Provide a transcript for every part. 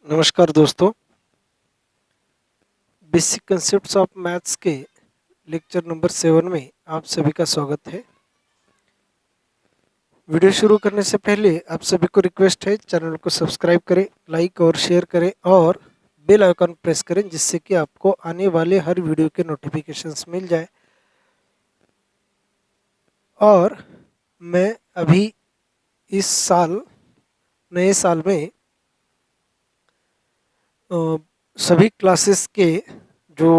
नमस्कार दोस्तों, basic concepts of maths के लेक्चर नंबर 7 में आप सभी का स्वागत है। वीडियो शुरू करने से पहले आप सभी को रिक्वेस्ट है, चैनल को सब्सक्राइब करें, लाइक और शेयर करें और बेल आइकन प्रेस करें, जिससे कि आपको आने वाले हर वीडियो के नोटिफिकेशंस मिल जाए। और मैं अभी इस साल नए साल में सभी क्लासेस के जो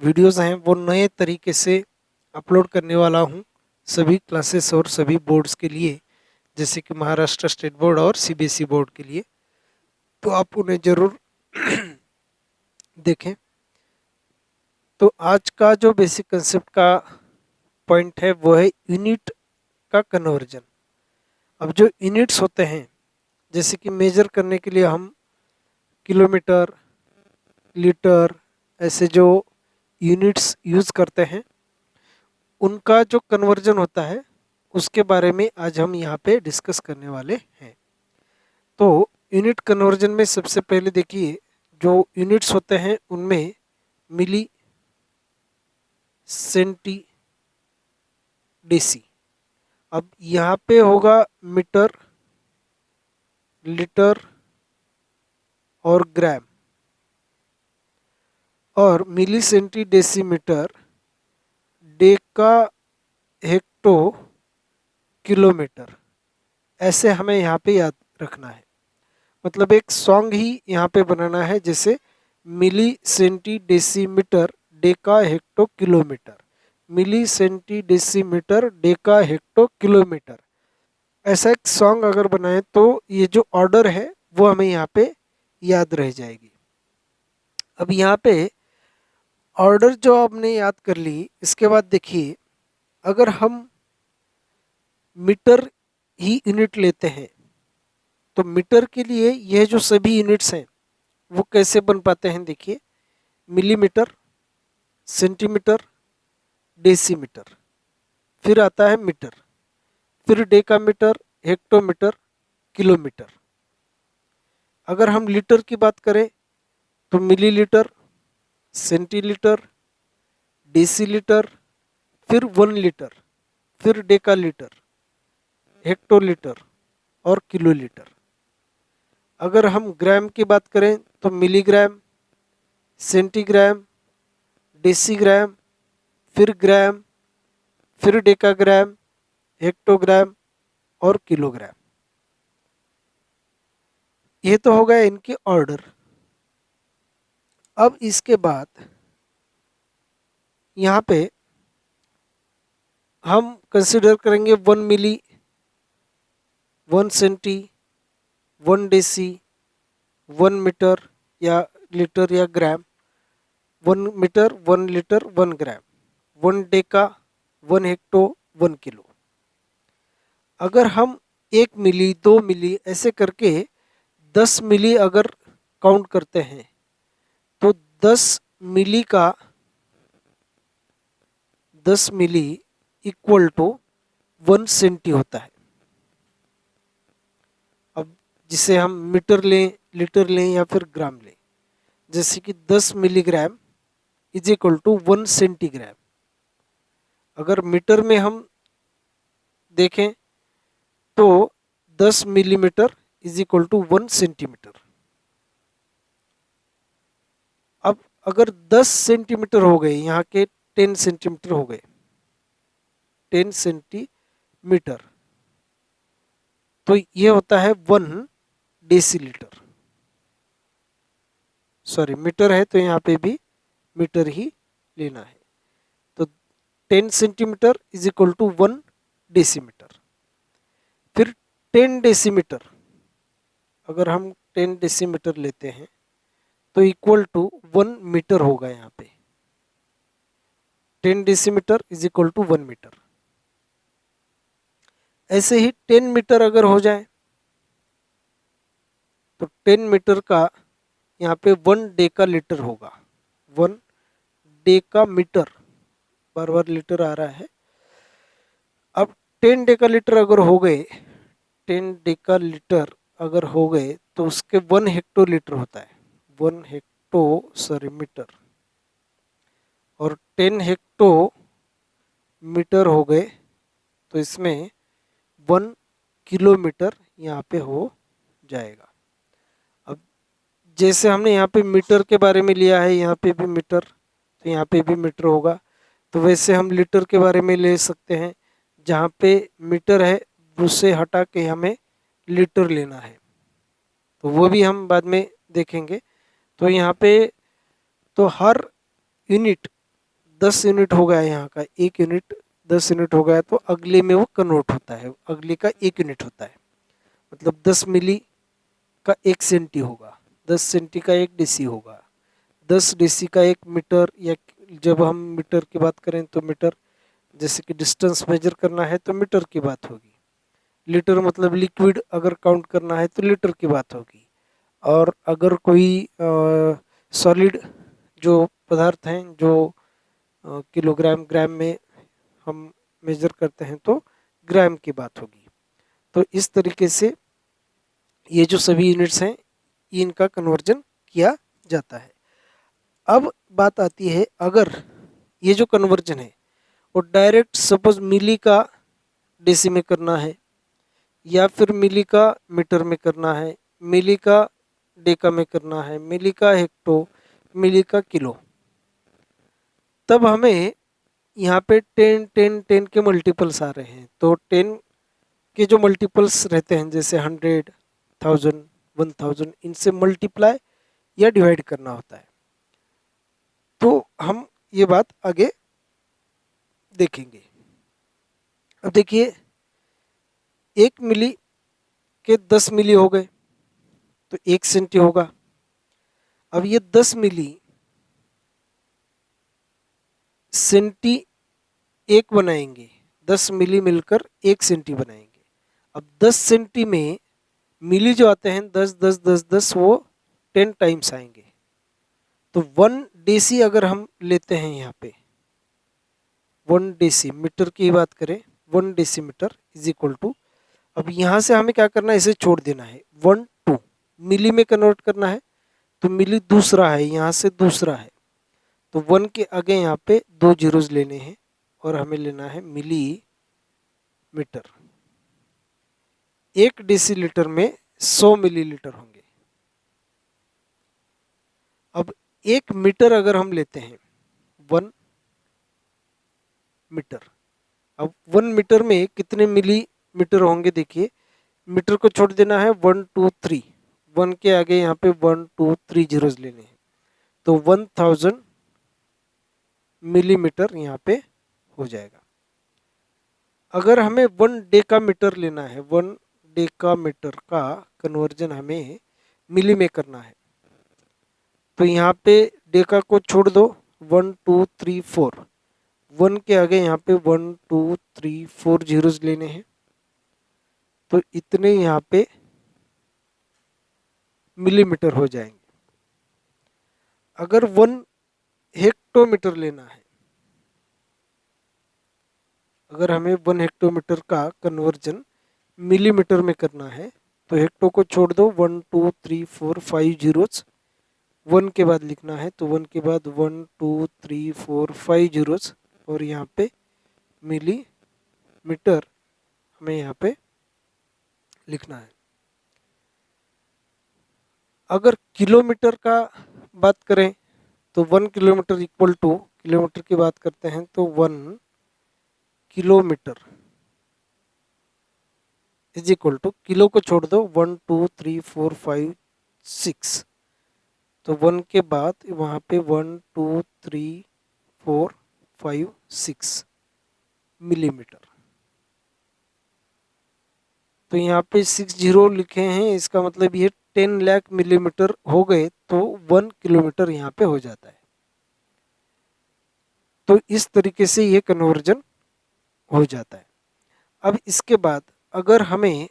वीडियोस हैं वो नए तरीके से अपलोड करने वाला हूं सभी क्लासेस और सभी बोर्ड्स के लिए, जैसे कि महाराष्ट्र स्टेट बोर्ड और सीबीएसई बोर्ड के लिए। तो आप उन्हें ज़रूर देखें। तो आज का जो बेसिक कंसेप्ट का पॉइंट है वो है यूनिट का कन्वर्जन। अब जो यूनिट्स होते हैं, जैसे कि मेजर करने के लिए हम किलोमीटर, लीटर, ऐसे जो यूनिट्स यूज़ करते हैं, उनका जो कन्वर्जन होता है उसके बारे में आज हम यहाँ पे डिस्कस करने वाले हैं। तो यूनिट कन्वर्जन में सबसे पहले देखिए, जो यूनिट्स होते हैं उनमें मिली, सेंटी, डेसी। अब यहाँ पे होगा मीटर, लीटर और ग्राम, और milli, centi, decimetre, deka, hecto, kilometre. ऐसे हमें यहाँ पे याद रखना है। मतलब एक सॉन्ग ही यहाँ पे बनाना है, जैसे milli, centi, decimetre, deka, hecto, kilometre. Milli, centi, decimetre, deka, hecto, kilometre. ऐसा एक सॉन्ग अगर बनाए तो ये जो ऑर्डर है वो हमें यहाँ पे याद रह जाएगी। अब यहाँ पे ऑर्डर जो आपने याद कर ली, इसके बाद देखिए, अगर हम मीटर ही यूनिट लेते हैं तो मीटर के लिए यह जो सभी यूनिट्स हैं वो कैसे बन पाते हैं, देखिए, मिलीमीटर, सेंटीमीटर, डेसीमीटर, फिर आता है मीटर, फिर डेकामीटर, हेक्टोमीटर, किलोमीटर। अगर हम लीटर की बात करें तो मिलीलीटर, सेंटीलीटर, डेसीलीटर, फिर 1 लीटर, फिर डेकालीटर, हेक्टोलीटर और किलोलीटर। अगर हम ग्राम की बात करें तो मिलीग्राम, सेंटीग्राम, डेसीग्राम, फिर ग्राम, फिर डेकाग्राम, हेक्टोग्राम और किलोग्राम। ये तो हो गया इनके ऑर्डर। अब इसके बाद यहाँ पे हम कंसिडर करेंगे 1 मिली, 1 सेंटी, 1 डेसी, 1 मीटर या लीटर या ग्राम, 1 मीटर, 1 लीटर, 1 ग्राम, 1 डेका, 1 हेक्टो, 1 किलो। अगर हम 1 मिली, 2 मिली ऐसे करके 10 मिली अगर काउंट करते हैं तो 10 मिली का 10 मिली इक्वल टू 1 सेंटी होता है। अब जिसे हम मीटर लें, लीटर लें या फिर ग्राम लें, जैसे कि 10 milligram is equal to 1 centigram. अगर मीटर में हम देखें तो 10 millimetre is equal to 1 centimetre. अब अगर 10 सेंटीमीटर हो गए, यहाँ के 10 सेंटीमीटर हो गए, 10 सेंटीमीटर, तो ये होता है 1 डेसीलीटर। सॉरी, मीटर है तो यहाँ पे भी मीटर ही लेना है। तो 10 centimetre is equal to 1 decimetre. फिर 10 डेसीमीटर, अगर हम 10 डेसीमीटर लेते हैं तो इक्वल टू 1 मीटर होगा। यहाँ पे 10 decimetre is equal to 1 metre. ऐसे ही 10 मीटर अगर हो जाए तो 10 मीटर का यहाँ पे 1 डेका लीटर होगा। 1 डेका मीटर, बार बार लीटर आ रहा है। अब 10 डेका लीटर अगर हो गए, 10 डेका लीटर अगर हो गए तो उसके 1 हेक्टोलीटर होता है, 1 हेक्टो सॉरी मीटर, और 10 हेक्टो मीटर हो गए, तो इसमें 1 किलोमीटर यहाँ पे हो जाएगा। अब जैसे हमने यहाँ पे मीटर के बारे में लिया है, यहाँ पे भी मीटर, तो यहाँ पे भी मीटर होगा, तो वैसे हम लीटर के बारे में ले सकते हैं। जहाँ पे मीटर है उससे हटा के हमें लीटर लेना है, तो वो भी हम बाद में देखेंगे। तो यहाँ पे तो हर यूनिट 10 यूनिट हो गया, यहाँ का 1 यूनिट 10 यूनिट हो गया, तो अगले में वो कन्वर्ट होता है, अगले का 1 यूनिट होता है, मतलब 10 मिली का 1 सेंटी होगा, 10 सेंटी का 1 डेसी होगा, 10 डेसी का 1 मीटर, या जब हम मीटर की बात करें तो मीटर, जैसे कि डिस्टेंस मेजर करना है तो मीटर की बात होगी। लीटर मतलब लिक्विड अगर काउंट करना है तो लीटर की बात होगी। और अगर कोई सॉलिड जो पदार्थ हैं जो किलोग्राम ग्राम में हम मेजर करते हैं तो ग्राम की बात होगी। तो इस तरीके से ये जो सभी यूनिट्स हैं इनका कन्वर्जन किया जाता है। अब बात आती है, अगर ये जो कन्वर्जन है वो डायरेक्ट सपोज मिली का डेसी में करना है, या फिर मिली का मीटर में करना है, मिली का डेका में करना है, मिली का हेक्टो, मिली का किलो, तब हमें यहाँ पे 10 10 10 के मल्टीपल्स आ रहे हैं। तो 10 के जो मल्टीपल्स रहते हैं, जैसे 100 1000 1000, इनसे मल्टीप्लाई या डिवाइड करना होता है। तो हम ये बात आगे देखेंगे। अब देखिए, 1 मिली के 10 मिली हो गए तो 1 सेंटी होगा। अब ये 10 मिली सेंटी 1 बनाएंगे, 10 मिली मिलकर 1 सेंटी बनाएंगे। अब 10 सेंटी में मिली जो आते हैं 10 10 10 10, वो 10 टाइम्स आएंगे। तो 1 डेसी अगर हम लेते हैं यहाँ पे, 1 डेसी मीटर की बात करें, 1 डेसीमीटर इज इक्वल टू, अब यहाँ से हमें क्या करना है, इसे छोड़ देना है, 1 2 मिली में कन्वर्ट करना है, तो मिली दूसरा है, यहाँ से दूसरा है, तो 1 के आगे यहाँ पे 2 जीरोज लेने हैं और हमें लेना है मिली मीटर। 1 डेसीलीटर में 100 मिलीलीटर होंगे। अब 1 मीटर अगर हम लेते हैं, 1 मीटर, अब 1 मीटर में कितने मिलीमीटर होंगे, देखिए मीटर को छोड़ देना है, 1 2 3, 1 के आगे यहाँ पे 1 2 3 जीरोज लेने हैं, तो 1000 मिलीमीटर यहाँ पे हो जाएगा। अगर हमें 1 डेकामीटर लेना है, 1 डेकामीटर का कन्वर्जन हमें मिली में करना है, तो यहाँ पे डेका को छोड़ दो, 1 2 3 4, 1 के आगे यहाँ पे 1 2 3 4 जीरोज लेने हैं, तो इतने यहाँ पे मिलीमीटर हो जाएंगे। अगर 1 हेक्टोमीटर लेना है, अगर हमें 1 हेक्टोमीटर का कन्वर्जन मिलीमीटर में करना है, तो हेक्टो को छोड़ दो, 1 2 3 4 5 जीरोज, 1 के बाद लिखना है, तो 1 के बाद 1 2 3 4 5 जीरोज, और यहाँ पे मिलीमीटर हमें यहाँ पे लिखना है। अगर किलोमीटर का बात करें तो 1 किलोमीटर इक्वल टू, किलोमीटर की बात करते हैं तो 1 kilometre is equal to, kilo को छोड़ दो, 1 2 3 4 5 6, तो 1 के बाद वहाँ पे 1 2 3 4 5 6 मिलीमीटर। तो यहाँ पे 6 जीरो लिखे हैं, इसका मतलब ये 10 लाख मिलीमीटर हो गए, तो 1 किलोमीटर यहाँ पे हो जाता है। तो इस तरीके से ये कन्वर्जन हो जाता है। अब इसके बाद अगर हमें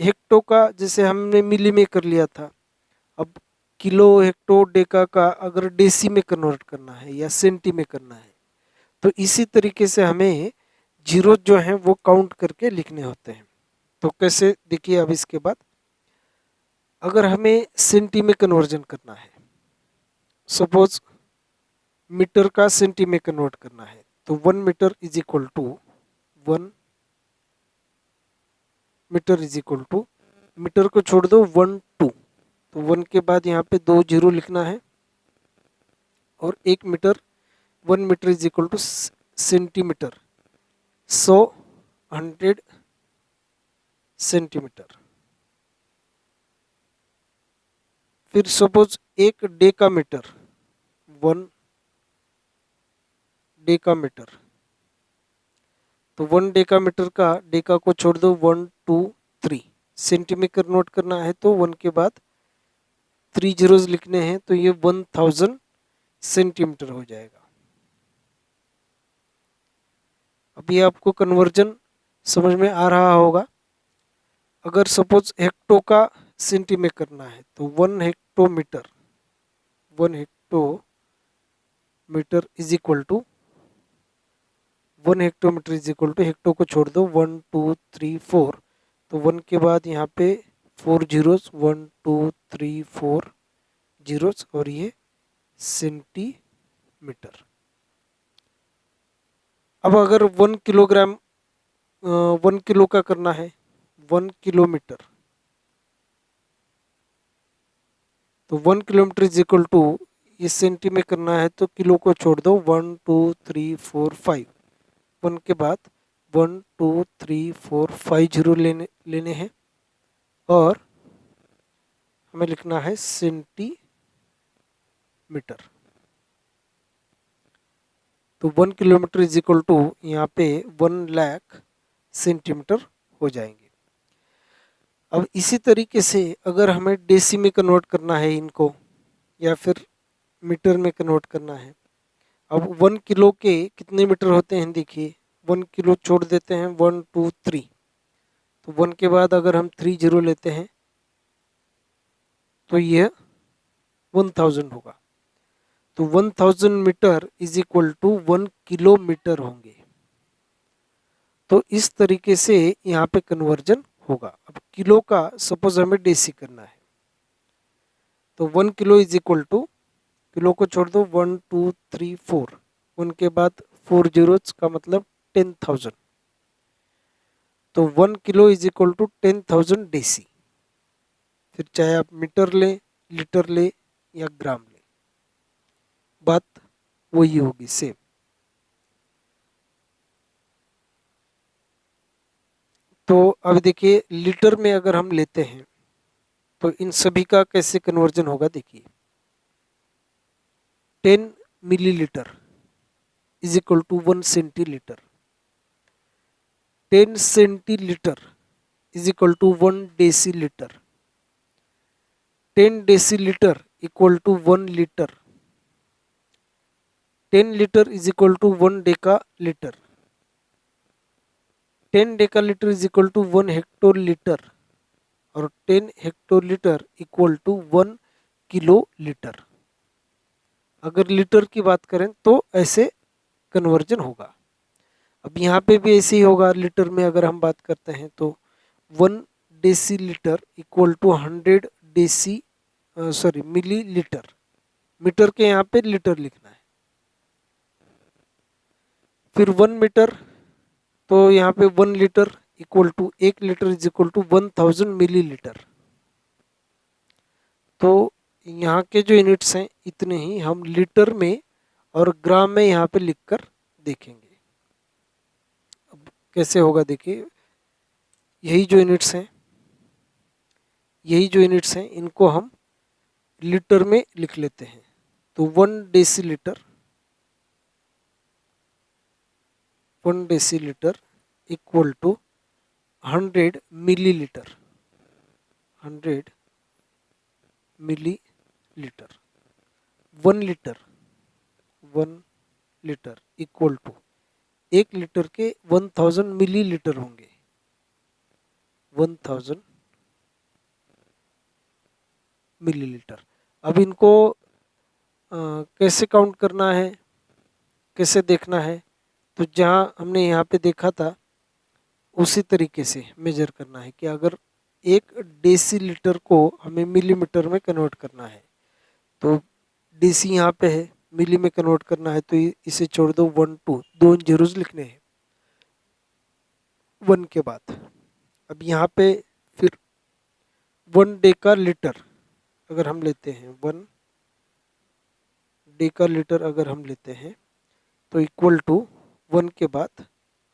हेक्टो का, जैसे हमने मिली में कर लिया था, अब किलो हेक्टो डेका का अगर डेसी में कन्वर्ट करना है या सेंटी में करना है, तो इसी तरीके से हमें जीरो जो हैं वो काउंट करके लिखने होते हैं। तो कैसे, देखिए अब इसके बाद अगर हमें सेंटी में कन्वर्जन करना है, सपोज मीटर का सेंटी में कन्वर्ट करना है, तो 1 metre is equal to 1 metre is equal to, metre को छोड़ दो 1 2, तो 1 के बाद यहाँ पे 2 जीरो लिखना है, और 1 metre, 1 metre is equal to centimetre, 100 centimetre. फिर सपोज 1 डेकामीटर, 1 डेकामीटर, तो 1 डेकामीटर का डेका को छोड़ दो 1 2 3, सेंटीमीटर नोट करना है तो 1 के बाद 3 जीरोज लिखने हैं, तो ये 1000 सेंटीमीटर हो जाएगा। अभी आपको कन्वर्जन समझ में आ रहा होगा। अगर सपोज हेक्टो का सेंटी में करना है तो 1 hectometre, 1 hectometre is equal to, 1 hectometre is equal to, hecto को छोड़ दो 1 2 3 4, तो 1 के बाद यहाँ पे 4 जीरोस, 1 2 3 4 जीरोस, और ये सेंटीमीटर। अब अगर 1 किलोग्राम, 1 किलो का करना है, 1 किलोमीटर, तो 1 किलोमीटर इज इक्वल टू, ये सेंटी में करना है तो किलो को छोड़ दो 1 2 3 4 5, 1 के बाद 1 2 3 4 5 जीरो लेने हैं, और हमें लिखना है सेंटीमीटर। तो 1 किलोमीटर इज इक्वल टू, यहाँ पे 1 लाख सेंटीमीटर हो जाएंगे। अब इसी तरीके से अगर हमें डेसी में कन्वर्ट करना है इनको, या फिर मीटर में कन्वर्ट करना है, अब 1 किलो के कितने मीटर होते हैं देखिए, 1 किलो छोड़ देते हैं 1 2 3, तो 1 के बाद अगर हम 3 जीरो लेते हैं तो यह 1000 होगा, तो 1000 metre is equal to 1 kilometre होंगे। तो इस तरीके से यहाँ पे कन्वर्जन होगा। अब किलो का सपोज हमें डेसी करना है, तो 1 kilo is equal to, kilo को छोड़ दो 1 2 3 4, 1 के बाद 4 जीरोज का मतलब 10,000, तो 1 kilo is equal to 10,000 deci. फिर चाहे आप मीटर ले, लीटर ले या ग्राम ले, बात वही होगी सेम। तो अब देखिए लीटर में अगर हम लेते हैं तो इन सभी का कैसे कन्वर्जन होगा देखिए, 10 millilitre is equal to 1 centilitre, 10 centilitre is equal to 1 decilitre, 10 decilitre equal to 1 litre, 10 litre is equal to 1 decalitre, 10 decalitre is equal to 1 hectolitre, और 10 hectolitre equal to 1 kilolitre. अगर litre की बात करें तो ऐसे conversion होगा। अब यहाँ पे भी ऐसे ही होगा, लीटर में अगर हम बात करते हैं तो 1 decilitre equal to 100 deci, sorry millilitre, metre के यहाँ पे लीटर लिखना है। फिर 1 मीटर, तो यहाँ पे 1 litre equal to, 1 litre is equal to 1000 millilitre. तो यहाँ के जो यूनिट्स हैं इतने ही हम लीटर में और ग्राम में यहाँ पे लिखकर देखेंगे। अब कैसे होगा देखिए, यही जो यूनिट्स हैं इनको हम लीटर में लिख लेते हैं। तो 1 decilitre, 1 decilitre equal to 100 millilitre, 100 millilitre. 1 litre, 1 litre equal to, 1 litre के 1000 मिलीलीटर होंगे, 1000 मिलीलीटर। अब इनको कैसे काउंट करना है, कैसे देखना है, तो जहाँ हमने यहाँ पे देखा था उसी तरीके से मेजर करना है कि अगर एक डेसीलीटर को हमें मिलीमीटर में कन्वर्ट करना है। तो डेसी यहाँ पे है, मिली में कन्वर्ट करना है, तो इसे छोड़ दो, 1 2 दो जीरोज लिखने हैं 1 के बाद। अब यहाँ पे फिर 1 डेका लीटर अगर हम लेते हैं, 1 डेका लीटर अगर हम लेते हैं तो इक्वल टू 1 के बाद,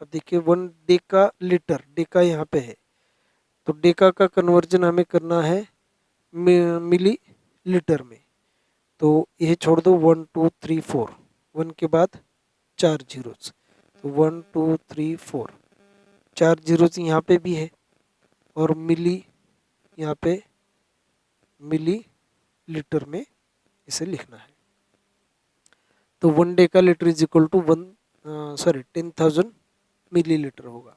अब देखिए 1 डेका लीटर, डेका यहाँ पे है तो डेका का कन्वर्जन हमें करना है मिली लीटर में। तो यह छोड़ दो, 1 2 3 4, 1 के बाद 4 जीरोज, तो 1 2 3 4, 4 जीरोज यहाँ पे भी है और मिली यहाँ पे मिली लीटर में इसे लिखना है। तो 1 decalitre is equal to 10,000 millilitre होगा।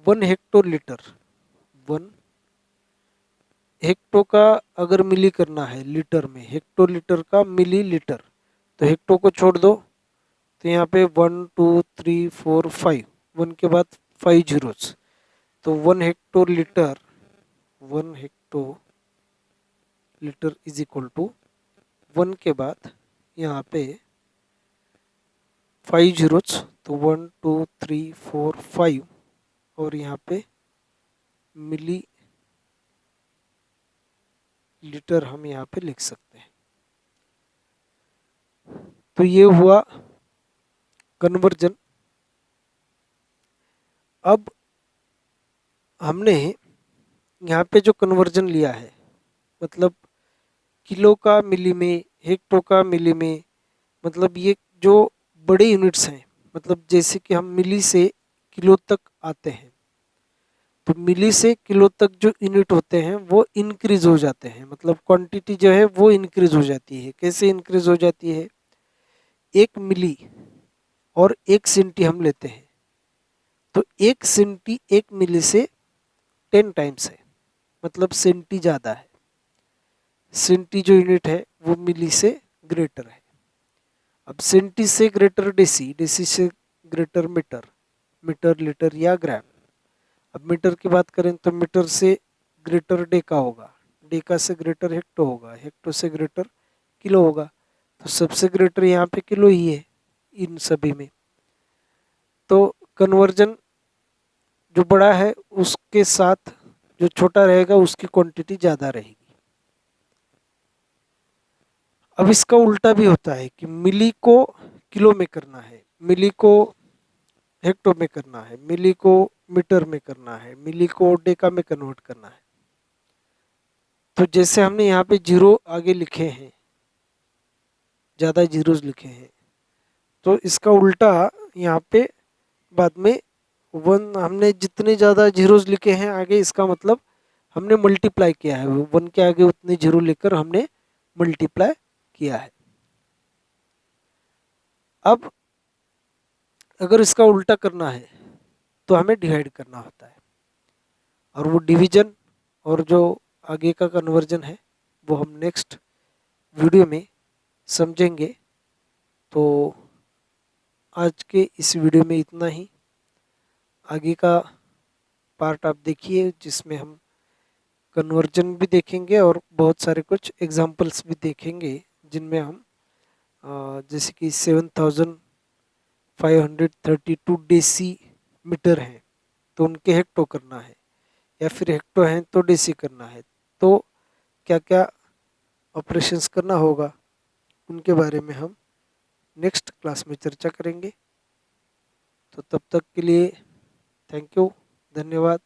1 हेक्टोलीटर, 1 हेक्टो का अगर मिली करना है लीटर में, हेक्टोलीटर का मिली लीटर, तो हेक्टो को छोड़ दो, तो यहाँ पे 1 2 3 4 5, 1 के बाद 5 जीरोज, तो 1 hectolitre, 1 hectolitre is equal to 1 के बाद यहाँ पे 5 जीरोज, तो 1 2 3 4 5 और यहाँ पे मिली लीटर हम यहाँ पे लिख सकते हैं। तो ये हुआ कन्वर्जन। अब हमने यहाँ पे जो कन्वर्जन लिया है, मतलब किलो का मिली में, हेक्टो का मिली में, मतलब ये जो बड़े यूनिट्स हैं, मतलब जैसे कि हम मिली से किलो तक आते हैं, तो मिली से किलो तक जो यूनिट होते हैं वो इंक्रीज हो जाते हैं, मतलब क्वांटिटी जो है वो इंक्रीज हो जाती है। कैसे इंक्रीज हो जाती है? 1 मिली और 1 सेंटी हम लेते हैं, तो 1 सेंटी 1 मिली से 10 टाइम्स है, मतलब सेंटी ज़्यादा है। सेंटी जो यूनिट है वो मिली से ग्रेटर है। अब सेंटी से ग्रेटर डेसी, डेसी से ग्रेटर मीटर, मीटर लीटर या ग्राम। अब मीटर की बात करें तो मीटर से ग्रेटर डेका होगा, डेका से ग्रेटर हेक्टो होगा, हेक्टो से ग्रेटर किलो होगा। तो सबसे ग्रेटर यहाँ पे किलो ही है इन सभी में। तो कन्वर्जन जो बड़ा है उसके साथ जो छोटा रहेगा उसकी क्वांटिटी ज़्यादा रहेगी। अब इसका उल्टा भी होता है कि मिली को किलो में करना है, मिली को हेक्टो में करना है, मिली को मीटर में करना है, मिली को डेका में कन्वर्ट करना है। तो जैसे हमने यहाँ पे जीरो आगे लिखे हैं, ज़्यादा जीरोज लिखे हैं, तो इसका उल्टा यहाँ पे बाद में 1, हमने जितने ज़्यादा जीरोज लिखे हैं आगे, इसका मतलब हमने मल्टीप्लाई किया है, 1 के आगे उतने जीरो लेकर हमने मल्टीप्लाई किया है। अब अगर इसका उल्टा करना है तो हमें डिवाइड करना होता है, और वो डिवीजन और जो आगे का कन्वर्जन है वो हम नेक्स्ट वीडियो में समझेंगे। तो आज के इस वीडियो में इतना ही। आगे का पार्ट आप देखिए जिसमें हम कन्वर्जन भी देखेंगे और बहुत सारे कुछ एग्जांपल्स भी देखेंगे, जिनमें हम जैसे कि 7532 डेसी मीटर हैं तो उनके हेक्टो करना है, या फिर हेक्टो हैं तो डेसी करना है, तो क्या क्या ऑपरेशंस करना होगा उनके बारे में हम नेक्स्ट क्लास में चर्चा करेंगे। तो तब तक के लिए थैंक यू, धन्यवाद।